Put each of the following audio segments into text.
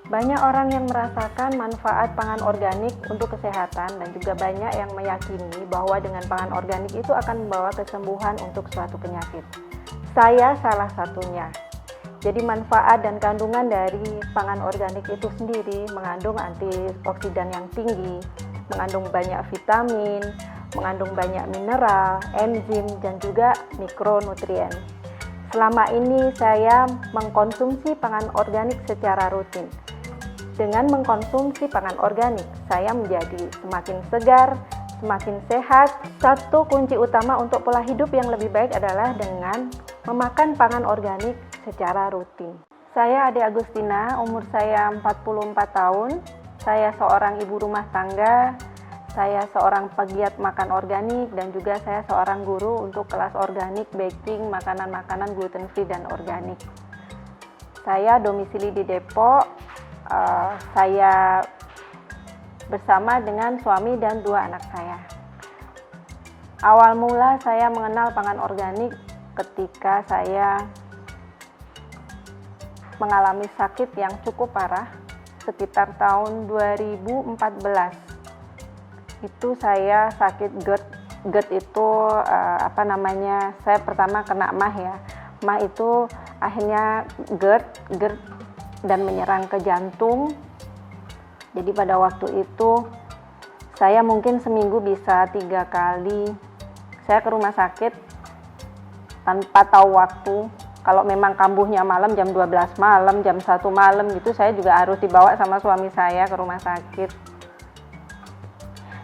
Banyak orang yang merasakan manfaat pangan organik untuk kesehatan dan juga banyak yang meyakini bahwa dengan pangan organik itu akan membawa kesembuhan untuk suatu penyakit. Saya salah satunya. Jadi manfaat dan kandungan dari pangan organik itu sendiri mengandung antioksidan yang tinggi, mengandung banyak vitamin, mengandung banyak mineral, enzim, dan juga mikronutrien. Selama ini saya mengkonsumsi pangan organik secara rutin. Dengan mengkonsumsi pangan organik, saya menjadi semakin segar, semakin sehat. Satu kunci utama untuk pola hidup yang lebih baik adalah dengan memakan pangan organik secara rutin. Saya Ade Agustina, umur saya 44 tahun. Saya seorang ibu rumah tangga, saya seorang pegiat makan organik, dan juga saya seorang guru untuk kelas organik, baking, makanan-makanan gluten free dan organik. Saya domisili di Depok. Saya bersama dengan suami dan 2 anak saya. Awal mula saya mengenal pangan organik ketika saya mengalami sakit yang cukup parah sekitar tahun 2014. Itu saya sakit GERD. GERD itu saya pertama kena MAH ya. MAH itu akhirnya GERD dan menyerang ke jantung. Jadi pada waktu itu saya mungkin seminggu bisa 3 kali saya ke rumah sakit tanpa tahu waktu. Kalau memang kambuhnya malam jam 12 malam, jam 1 malam gitu, saya juga harus dibawa sama suami saya ke rumah sakit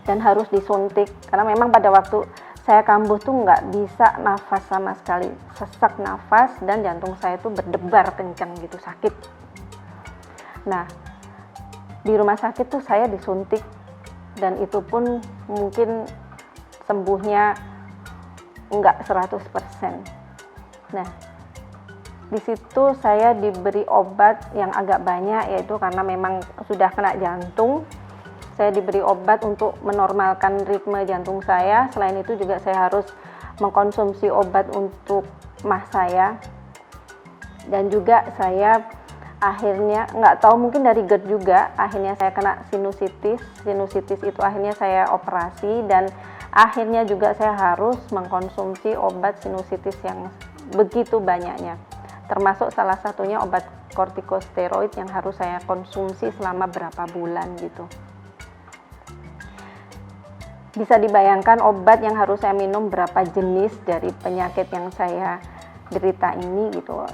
dan harus disuntik karena memang pada waktu saya kambuh tuh nggak bisa nafas sama sekali, sesak nafas dan jantung saya tuh berdebar kencang gitu, sakit. Nah, di rumah sakit tuh saya disuntik dan itu pun mungkin sembuhnya enggak 100%. Nah, di situ saya diberi obat yang agak banyak, yaitu karena memang sudah kena jantung. Saya diberi obat untuk menormalkan ritme jantung saya. Selain itu juga saya harus mengkonsumsi obat untuk MAH saya. Dan juga saya akhirnya, nggak tahu mungkin dari GERD juga, akhirnya saya kena sinusitis. Sinusitis itu akhirnya saya operasi dan akhirnya juga saya harus mengkonsumsi obat sinusitis yang begitu banyaknya. Termasuk salah satunya obat kortikosteroid yang harus saya konsumsi selama berapa bulan gitu. Bisa dibayangkan obat yang harus saya minum berapa jenis dari penyakit yang saya derita ini gitu.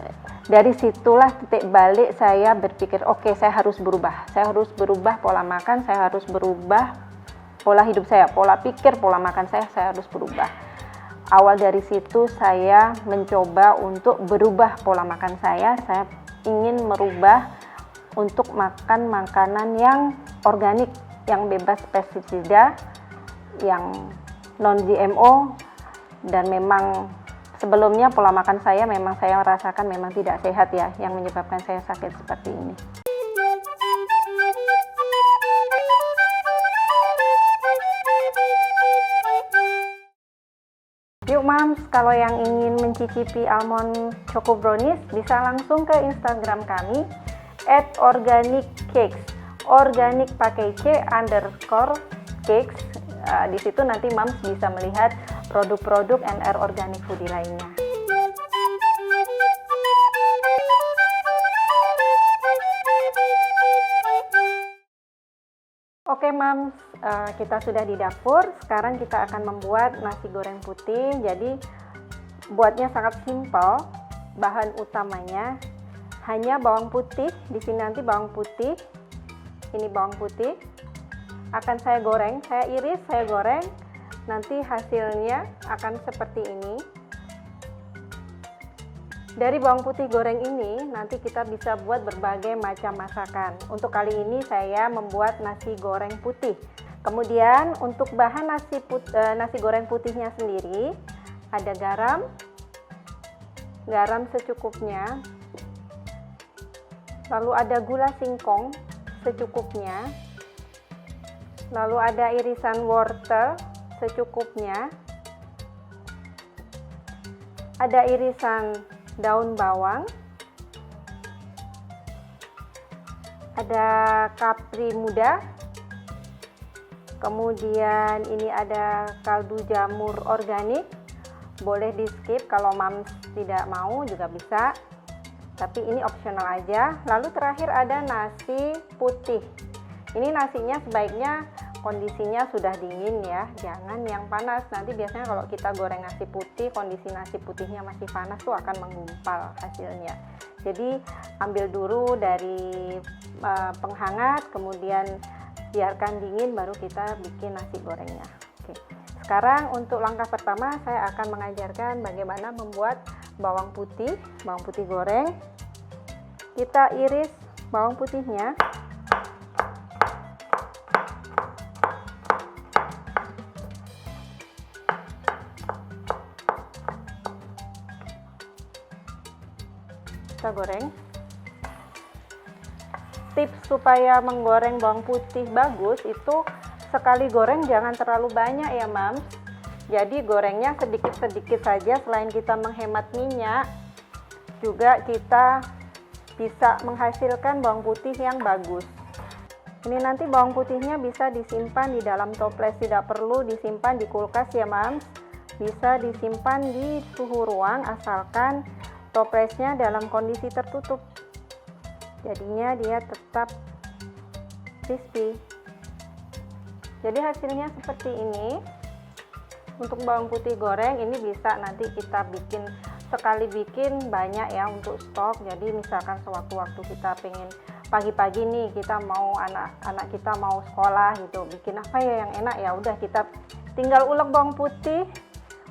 Dari situlah titik balik saya berpikir, oke, saya harus berubah. Saya harus berubah pola makan, saya harus berubah pola hidup saya, pola pikir, pola makan saya harus berubah. Awal dari situ saya mencoba untuk berubah pola makan saya. Saya ingin merubah untuk makan makanan yang organik, yang bebas pestisida, yang non GMO, dan memang sebelumnya pola makan saya memang saya merasakan memang tidak sehat ya, yang menyebabkan saya sakit seperti ini. Yuk Mams, kalau yang ingin mencicipi almond choco brownies bisa langsung ke Instagram kami @organiccakes. Organic pakai C_cakes. Di situ nanti Mams bisa melihat produk-produk NR Organic Foodie lainnya. Oke Mams, kita sudah di dapur. Sekarang kita akan membuat nasi goreng putih. Jadi buatnya sangat simpel. Bahan utamanya hanya bawang putih. Di sini nanti bawang putih. Ini bawang putih. Akan saya goreng, saya iris, saya goreng. Nanti hasilnya akan seperti ini. Dari bawang putih goreng ini nanti kita bisa buat berbagai macam masakan. Untuk kali ini saya membuat nasi goreng putih. Kemudian untuk bahan nasi goreng putihnya sendiri ada garam secukupnya. Lalu ada gula singkong secukupnya. Lalu ada irisan wortel secukupnya. Ada irisan daun bawang, ada kapri muda, kemudian ini ada kaldu jamur organik. Boleh di skip kalau mams tidak mau juga bisa, tapi ini opsional aja. Lalu terakhir ada nasi putih. Ini nasinya sebaiknya kondisinya sudah dingin ya, jangan yang panas. Nanti biasanya kalau kita goreng nasi putih, kondisi nasi putihnya masih panas tuh akan menggumpal hasilnya. Jadi ambil dulu dari penghangat, kemudian biarkan dingin, baru kita bikin nasi gorengnya. Oke. Sekarang untuk langkah pertama saya akan mengajarkan bagaimana membuat bawang putih goreng. Kita iris bawang putihnya. Kita goreng. Tips supaya menggoreng bawang putih bagus itu sekali goreng jangan terlalu banyak ya mams. Jadi gorengnya sedikit-sedikit saja. Selain kita menghemat minyak, juga kita bisa menghasilkan bawang putih yang bagus. Ini nanti bawang putihnya bisa disimpan di dalam toples, tidak perlu disimpan di kulkas ya mams. Bisa disimpan di suhu ruang asalkan toplesnya dalam kondisi tertutup. Jadinya dia tetap crispy. Jadi hasilnya seperti ini. Untuk bawang putih goreng ini bisa nanti kita bikin sekali bikin banyak ya untuk stok. Jadi misalkan sewaktu-waktu kita pengen pagi-pagi nih kita mau anak kita mau sekolah gitu, bikin apa ya yang enak, ya udah kita tinggal ulek bawang putih,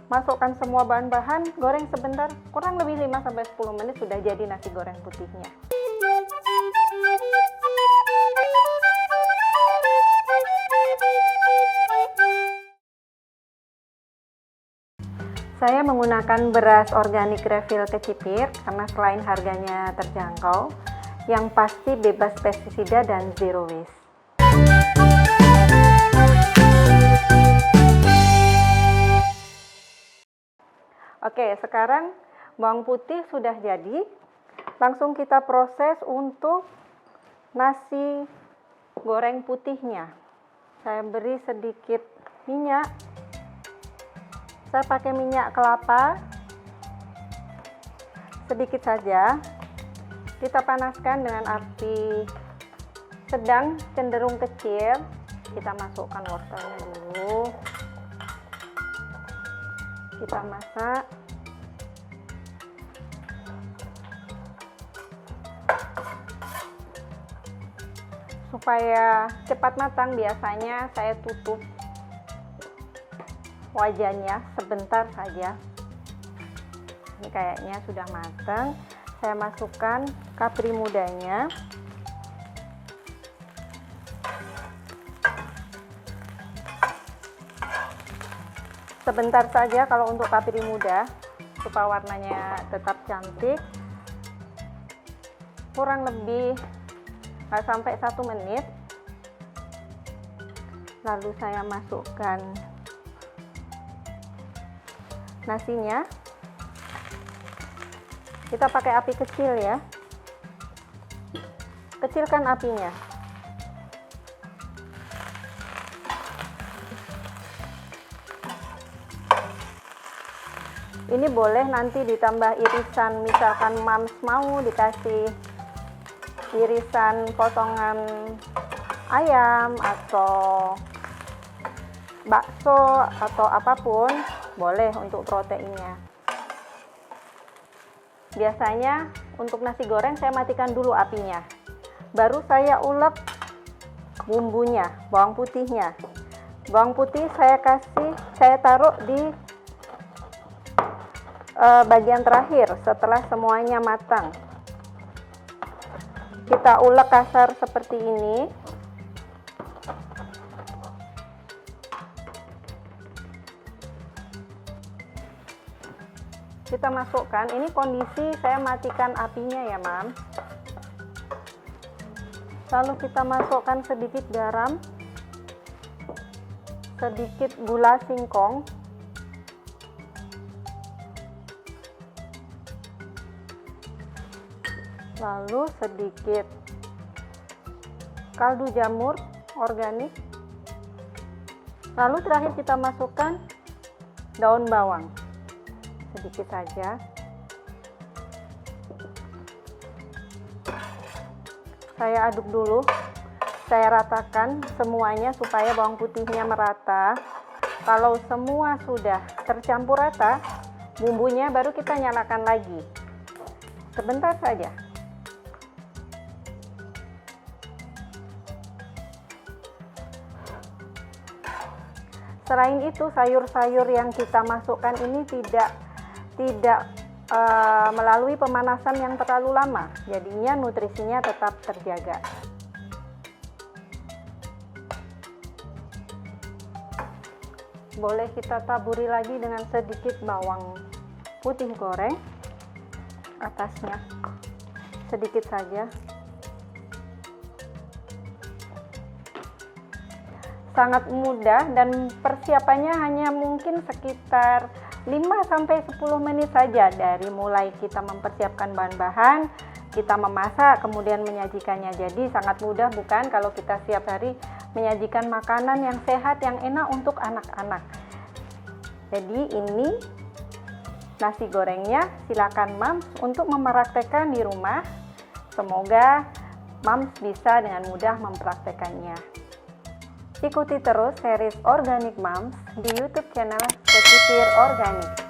masukkan semua bahan-bahan, goreng sebentar, kurang lebih 5-10 menit sudah jadi nasi goreng putihnya. Saya menggunakan beras organik refill kecipir karena selain harganya terjangkau, yang pasti bebas pestisida dan zero waste. Oke, sekarang bawang putih sudah jadi. Langsung kita proses untuk nasi goreng putihnya. Saya beri sedikit minyak. Saya pakai minyak kelapa, sedikit saja. Kita panaskan dengan api sedang cenderung kecil. Kita masukkan wortelnya dulu. Kita masak. Supaya cepat matang, biasanya saya tutup wajannya sebentar saja. Ini kayaknya sudah matang. Saya masukkan kapri mudanya. Sebentar saja kalau untuk kapri muda, supaya warnanya tetap cantik. Kurang lebih nggak sampai 1 menit. Lalu saya masukkan nasinya. Kita pakai api kecil ya. Kecilkan apinya. Ini boleh nanti ditambah irisan, misalkan mams mau dikasih irisan potongan ayam atau bakso atau apapun, boleh untuk proteinnya. Biasanya untuk nasi goreng saya matikan dulu apinya, baru saya ulek bumbunya, bawang putihnya. Bawang putih saya taruh di bagian terakhir setelah semuanya matang. Kita ulek kasar seperti ini. Kita masukkan, ini kondisi saya matikan apinya ya mam. Lalu kita masukkan sedikit garam, sedikit gula singkong, lalu sedikit kaldu jamur organik. Lalu terakhir kita masukkan daun bawang sedikit saja. Saya aduk dulu, saya ratakan semuanya supaya bawang putihnya merata. Kalau semua sudah tercampur rata, bumbunya baru kita nyalakan lagi. Sebentar saja. Selain itu, sayur-sayur yang kita masukkan ini tidak melalui pemanasan yang terlalu lama, jadinya nutrisinya tetap terjaga. Boleh kita taburi lagi dengan sedikit bawang putih goreng atasnya, sedikit saja. Sangat mudah dan persiapannya hanya mungkin sekitar 5-10 menit saja, dari mulai kita mempersiapkan bahan-bahan, kita memasak, kemudian menyajikannya. Jadi sangat mudah bukan kalau kita setiap hari menyajikan makanan yang sehat, yang enak untuk anak-anak. Jadi ini nasi gorengnya, silakan Mams untuk mempraktekkan di rumah. Semoga Mams bisa dengan mudah mempraktekannya. Ikuti terus series Organic Moms di YouTube channel Sekicir Organik.